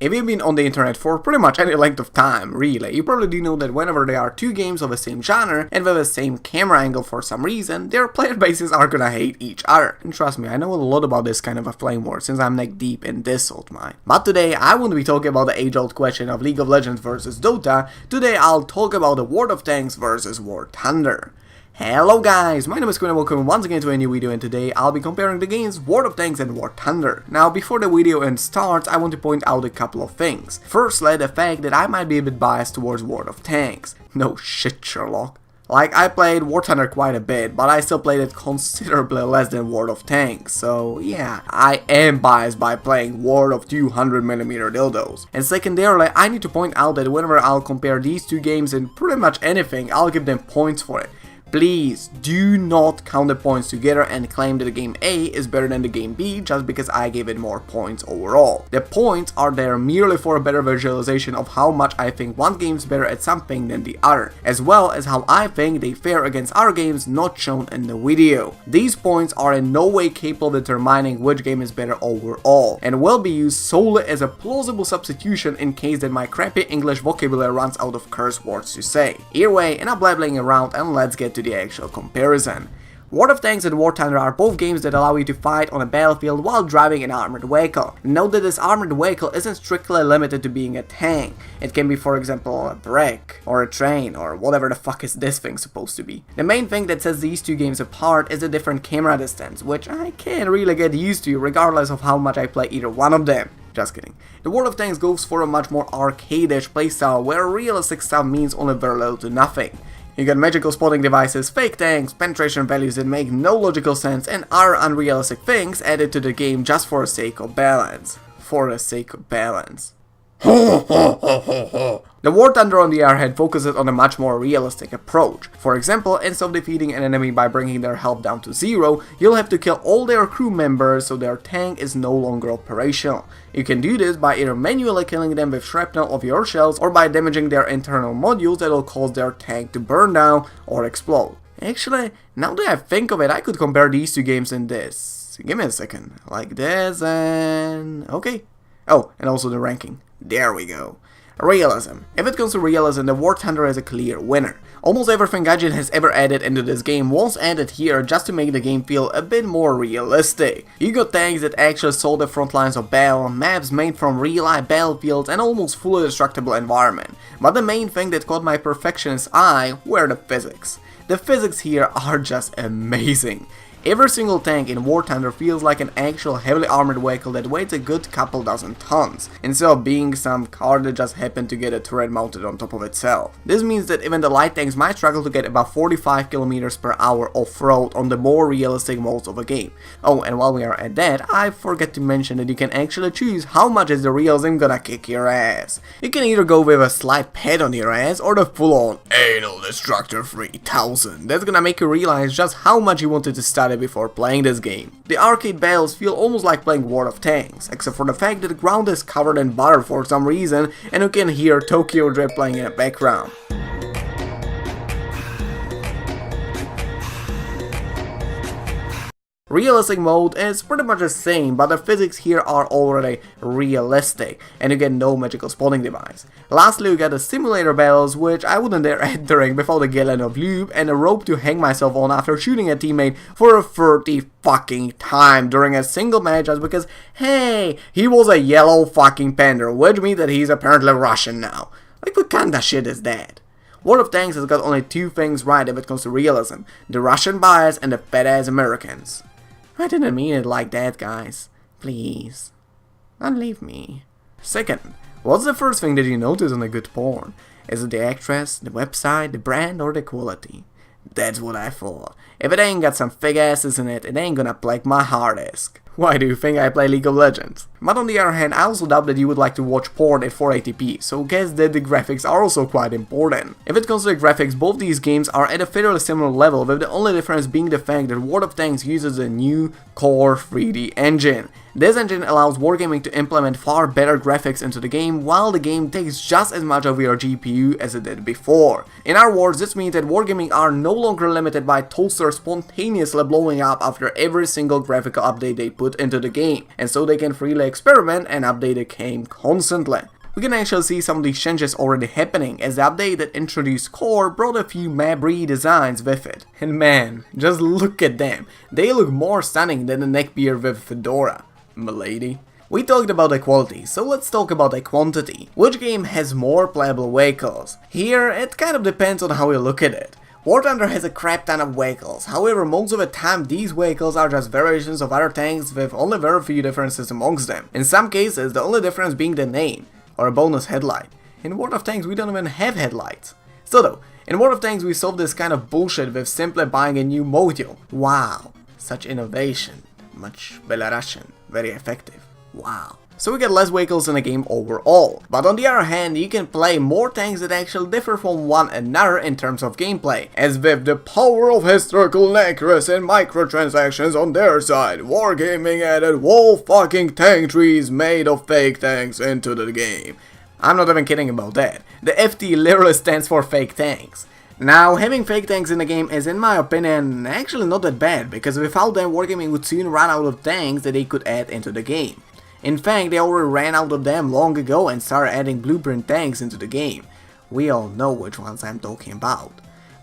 If you've been on the internet for pretty much any length of time, really, you probably do know that whenever there are two games of the same genre and with the same camera angle for some reason, their player bases are gonna hate each other. And trust me, I know a lot about this kind of a flame war since I'm neck deep in this salt mine. But today I won't be talking about the age-old question of League of Legends versus Dota. Today I'll talk about the World of Tanks versus War Thunder. Hello guys, my name is Quinn and welcome once again to a new video, and today I'll be comparing the games World of Tanks and War Thunder. Now before the video starts, I want to point out a couple of things. Firstly, the fact that I might be a bit biased towards World of Tanks. No shit, Sherlock. Like, I played War Thunder quite a bit, but I still played it considerably less than World of Tanks, so yeah, I am biased by playing War of 200mm dildos. And secondarily, I need to point out that whenever I'll compare these two games in pretty much anything, I'll give them points for it. Please do not count the points together and claim that the game A is better than the game B just because I gave it more points overall. The points are there merely for a better visualization of how much I think one game is better at something than the other, as well as how I think they fare against other games not shown in the video. These points are in no way capable of determining which game is better overall, and will be used solely as a plausible substitution in case that my crappy English vocabulary runs out of curse words to say. Either way, enough blabbling around and let's get to the actual comparison. World of Tanks and War Thunder are both games that allow you to fight on a battlefield while driving an armored vehicle. Note that this armored vehicle isn't strictly limited to being a tank. It can be, for example, a brick, or a train, or whatever the fuck is this thing supposed to be. The main thing that sets these two games apart is a different camera distance, which I can't really get used to regardless of how much I play either one of them. Just kidding. The World of Tanks goes for a much more arcade-ish playstyle where realistic stuff means only very little to nothing. You get magical spotting devices, fake tanks, penetration values that make no logical sense, and other unrealistic things added to the game just for the sake of balance. For the sake of balance. The War Thunder on the other hand focuses on a much more realistic approach. For example, instead of defeating an enemy by bringing their health down to 0, you'll have to kill all their crew members so their tank is no longer operational. You can do this by either manually killing them with shrapnel of your shells or by damaging their internal modules that will cause their tank to burn down or explode. Actually, now that I think of it, I could compare these two games in this. Give me a second. Like this and... okay. Oh, and also the ranking. There we go. Realism. If it comes to realism, the War Thunder is a clear winner. Almost everything IGN has ever added into this game was added here just to make the game feel a bit more realistic. You got tanks that actually saw the front lines of battle, maps made from real-life battlefields and almost fully destructible environment. But the main thing that caught my perfectionist eye were the physics. The physics here are just amazing. Every single tank in War Thunder feels like an actual heavily armored vehicle that weighs a good couple dozen tons, instead of being some car that just happened to get a turret mounted on top of itself. This means that even the light tanks might struggle to get about 45 km per hour off-road on the more realistic modes of a game. Oh, and while we are at that, I forget to mention that you can actually choose how much is the realism gonna kick your ass. You can either go with a slight pad on your ass or the full-on Anal Destructor 3000. That's gonna make you realize just how much you wanted to study before playing this game. The arcade battles feel almost like playing World of Tanks, except for the fact that the ground is covered in butter for some reason and you can hear Tokyo Drift playing in the background. Realistic mode is pretty much the same, but the physics here are already realistic, and you get no magical spawning device. Lastly, you get the simulator battles, which I wouldn't dare entering without a gallon of lube and a rope to hang myself on after shooting a teammate for a 30 fucking time during a single match just because, hey, he was a yellow fucking panda, which means that he's apparently Russian now. Like, what kind of shit is that? World of Tanks has got only two things right if it comes to realism: the Russian bias and the fat-ass Americans. I didn't mean it like that, guys. Please. Don't leave me. Second, what's the first thing that you notice on a good porn? Is it the actress, the website, the brand, or the quality? That's what I thought. If it ain't got some fake asses in it, it ain't gonna plague my hard disk. Why do you think I play League of Legends? But on the other hand, I also doubt that you would like to watch porn at 480p, so guess that the graphics are also quite important. If it comes to the graphics, both these games are at a fairly similar level, with the only difference being the fact that World of Tanks uses a new Core 3D engine. This engine allows Wargaming to implement far better graphics into the game, while the game takes just as much of your GPU as it did before. In other words, this means that Wargaming are no longer limited by toasters spontaneously blowing up after every single graphical update they put into the game, and so they can freely experiment and update came constantly. We can actually see some of these changes already happening, as the update that introduced Core brought a few map redesigns with it. And man, just look at them. They look more stunning than the neckbeard with fedora, m'lady. We talked about the quality, so let's talk about the quantity. Which game has more playable vehicles? Here, it kind of depends on how you look at it. War Thunder has a crap ton of vehicles, however most of the time these vehicles are just variations of other tanks with only very few differences amongst them. In some cases, the only difference being the name, or a bonus headlight. In World of Tanks we don't even have headlights. Still though, in World of Tanks we solve this kind of bullshit with simply buying a new module. Wow, such innovation, much Belarusian, very effective, wow. So we get less vehicles in the game overall, but on the other hand you can play more tanks that actually differ from one another in terms of gameplay, as with the power of historical necros and microtransactions on their side, Wargaming added whole fucking tank trees made of fake tanks into the game. I'm not even kidding about that, the FT literally stands for fake tanks. Now, having fake tanks in the game is, in my opinion, actually not that bad, because without them Wargaming would soon run out of tanks that they could add into the game. In fact, they already ran out of them long ago and started adding blueprint tanks into the game. We all know which ones I'm talking about.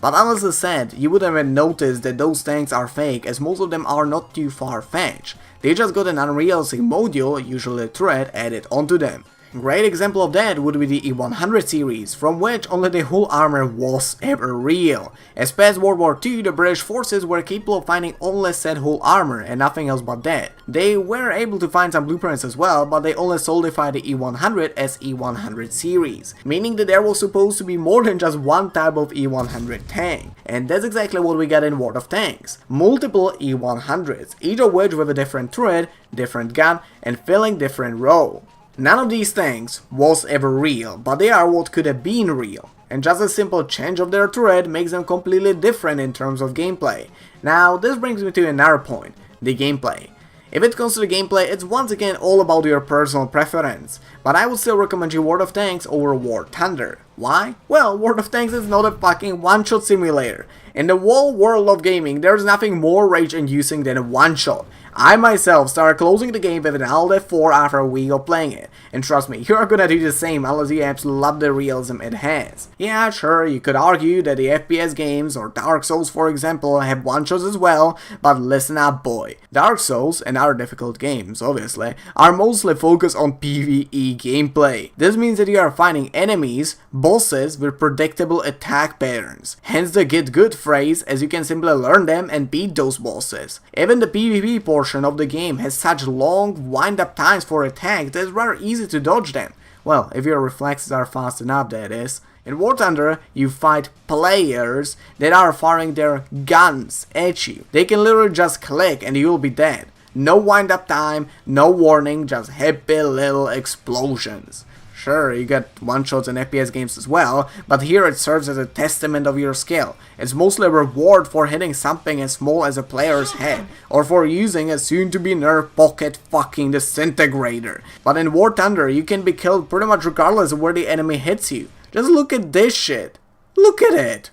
But honestly said, you wouldn't even notice that those tanks are fake, as most of them are not too far-fetched. They just got an unrealistic module, usually a thread, added onto them. Great example of that would be the E100 series, from which only the whole armor was ever real. As past World War II, the British forces were capable of finding only said whole armor and nothing else but that. They were able to find some blueprints as well, but they only solidified the E100 as E100 series, meaning that there was supposed to be more than just one type of E100 tank. And that's exactly what we got in World of Tanks. Multiple E100s, each of which with a different thread, different gun, and filling different role. None of these tanks was ever real, but they are what could have been real, and just a simple change of their thread makes them completely different in terms of gameplay. Now, this brings me to another point, the gameplay. If it comes to the gameplay, it's once again all about your personal preference, but I would still recommend you World of Tanks over War Thunder. Why? Well, World of Tanks is not a fucking one-shot simulator. In the whole world of gaming, there's nothing more rage-inducing than a one-shot. I myself started closing the game with an Alt F4 after a week of playing it, and trust me, you're gonna do the same unless you absolutely love the realism it has. Yeah, sure, you could argue that the FPS games, or Dark Souls for example, have one-shots as well, but listen up boy. Dark Souls, and other difficult games obviously, are mostly focused on PvE gameplay. This means that you are fighting enemies, bosses with predictable attack patterns. Hence the get good phrase, as you can simply learn them and beat those bosses. Even the PvP portion of the game has such long wind-up times for attacks that it's rather easy to dodge them. Well, if your reflexes are fast enough, that is. In War Thunder, you fight players that are firing their guns at you. They can literally just click and you'll be dead. No wind-up time, no warning, just happy little explosions. Sure, you get one-shots in FPS games as well, but here it serves as a testament of your skill. It's mostly a reward for hitting something as small as a player's head, or for using a soon-to-be nerf pocket fucking disintegrator. But in War Thunder, you can be killed pretty much regardless of where the enemy hits you. Just look at this shit. Look at it.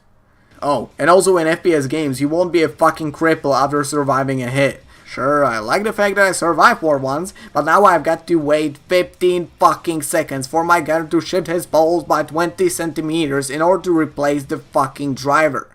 Oh, and also in FPS games, you won't be a fucking cripple after surviving a hit. Sure, I like the fact that I survived for once, but now I've got to wait 15 fucking seconds for my gun to shift his balls by 20 centimeters in order to replace the fucking driver.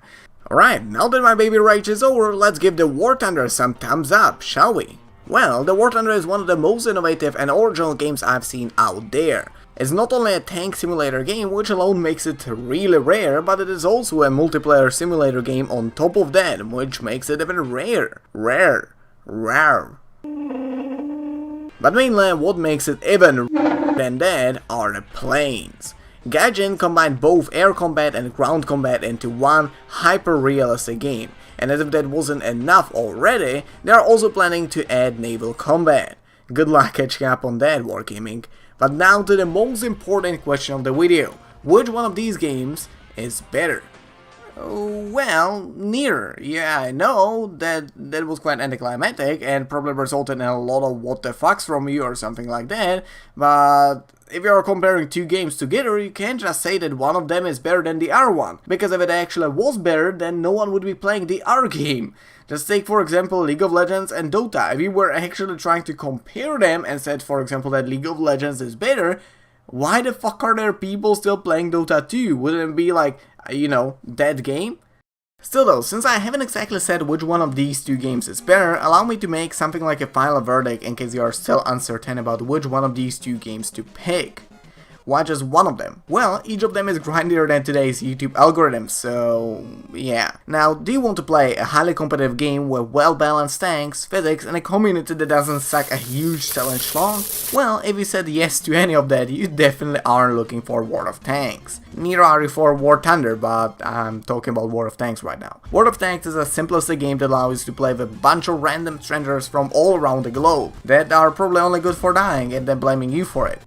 Alright, now that my baby rage is over, let's give the War Thunder some thumbs up, shall we? Well, the War Thunder is one of the most innovative and original games I've seen out there. It's not only a tank simulator game, which alone makes it really rare, but it is also a multiplayer simulator game on top of that, which makes it even rarer. Rare. But mainly what makes it even than that are the planes. Gaijin combined both air combat and ground combat into one hyper-realistic game, and as if that wasn't enough already, they are also planning to add naval combat. Good luck catching up on that, Wargaming. But now to the most important question of the video. Which one of these games is better? Well, neither. Yeah, I know that was quite anticlimactic and probably resulted in a lot of what the fucks from you or something like that, but if you're comparing two games together, you can't just say that one of them is better than the other one, because if it actually was better, then no one would be playing the other game. Just take for example League of Legends and Dota. If you were actually trying to compare them and said for example that League of Legends is better, why the fuck are there people still playing Dota 2? Wouldn't it be like, you know, dead game? Still though, since I haven't exactly said which one of these two games is better, allow me to make something like a final verdict in case you are still uncertain about which one of these two games to pick. Why just one of them? Well, each of them is grindier than today's YouTube algorithm, so yeah. Now, do you want to play a highly competitive game with well-balanced tanks, physics, and a community that doesn't suck a huge challenge long? Well, if you said yes to any of that, you definitely aren't looking for World of Tanks. Neither are you for War Thunder, but I'm talking about World of Tanks right now. World of Tanks is a simplistic game that allows you to play with a bunch of random strangers from all around the globe that are probably only good for dying and then blaming you for it.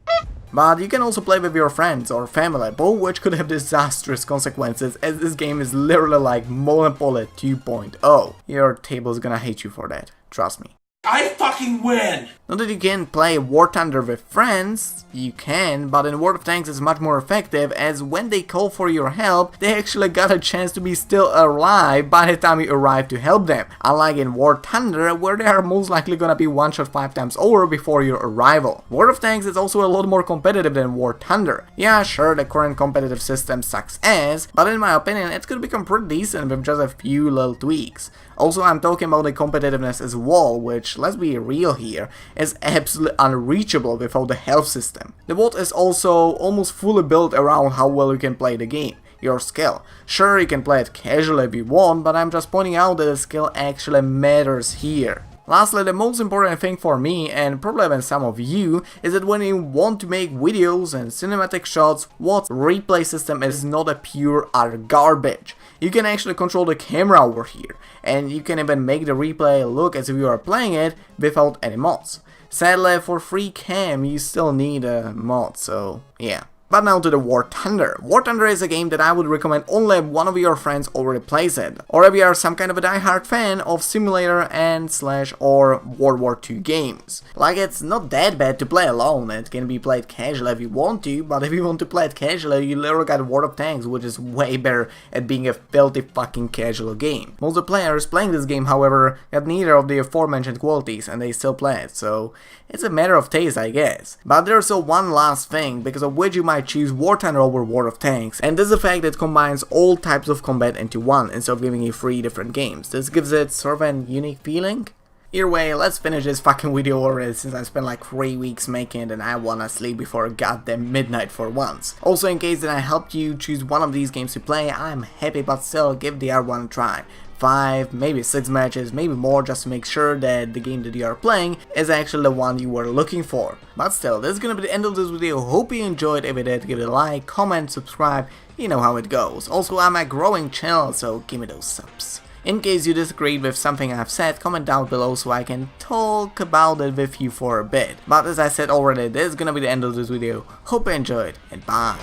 But you can also play with your friends or family, both which could have disastrous consequences, as this game is literally like Monopoly 2.0. Your table is gonna hate you for that, trust me. I fucking win! Not that you can play War Thunder with friends, you can, but in World of Tanks it's much more effective, as when they call for your help, they actually got a chance to be still alive by the time you arrive to help them, unlike in War Thunder, where they are most likely gonna be one-shot 5 times over before your arrival. World of Tanks is also a lot more competitive than War Thunder. Yeah, sure, the current competitive system sucks ass, but in my opinion it's gonna become pretty decent with just a few little tweaks. Also, I'm talking about the competitiveness as well, which, let's be real here, is absolutely unreachable without the health system. The world is also almost fully built around how well you can play the game, your skill. Sure, you can play it casually if you want, but I'm just pointing out that the skill actually matters here. Lastly, the most important thing for me, and probably even some of you, is that when you want to make videos and cinematic shots, what replay system is not a pure utter garbage. You can actually control the camera over here, and you can even make the replay look as if you are playing it without any mods. Sadly, for free cam, you still need a mod, so yeah. But now to the War Thunder. War Thunder is a game that I would recommend only if one of your friends already plays it, or if you are some kind of a die-hard fan of simulator and / or World War II games. Like, it's not that bad to play alone, it can be played casually if you want to, but if you want to play it casually, you literally got World of Tanks, which is way better at being a filthy fucking casual game. Most of the players playing this game, however, got neither of the aforementioned qualities, and they still play it, so it's a matter of taste, I guess. But there's still one last thing, because of which you might choose War Thunder over World of Tanks, and this is the fact that it combines all types of combat into one instead of giving you 3 different games. This gives it sort of a unique feeling. Either way, let's finish this fucking video already, since I spent like 3 weeks making it and I wanna sleep before goddamn midnight for once. Also, in case that I helped you choose one of these games to play, I'm happy, but still give the other one a try. 5, maybe 6 matches, maybe more, just to make sure that the game that you are playing is actually the one you were looking for. But still, this is gonna be the end of this video. Hope you enjoyed. If you did, give it a like, comment, subscribe, you know how it goes. Also, I'm a growing channel, so give me those subs. In case you disagreed with something I've said, comment down below so I can talk about it with you for a bit. But as I said already, this is gonna be the end of this video. Hope you enjoyed, and bye.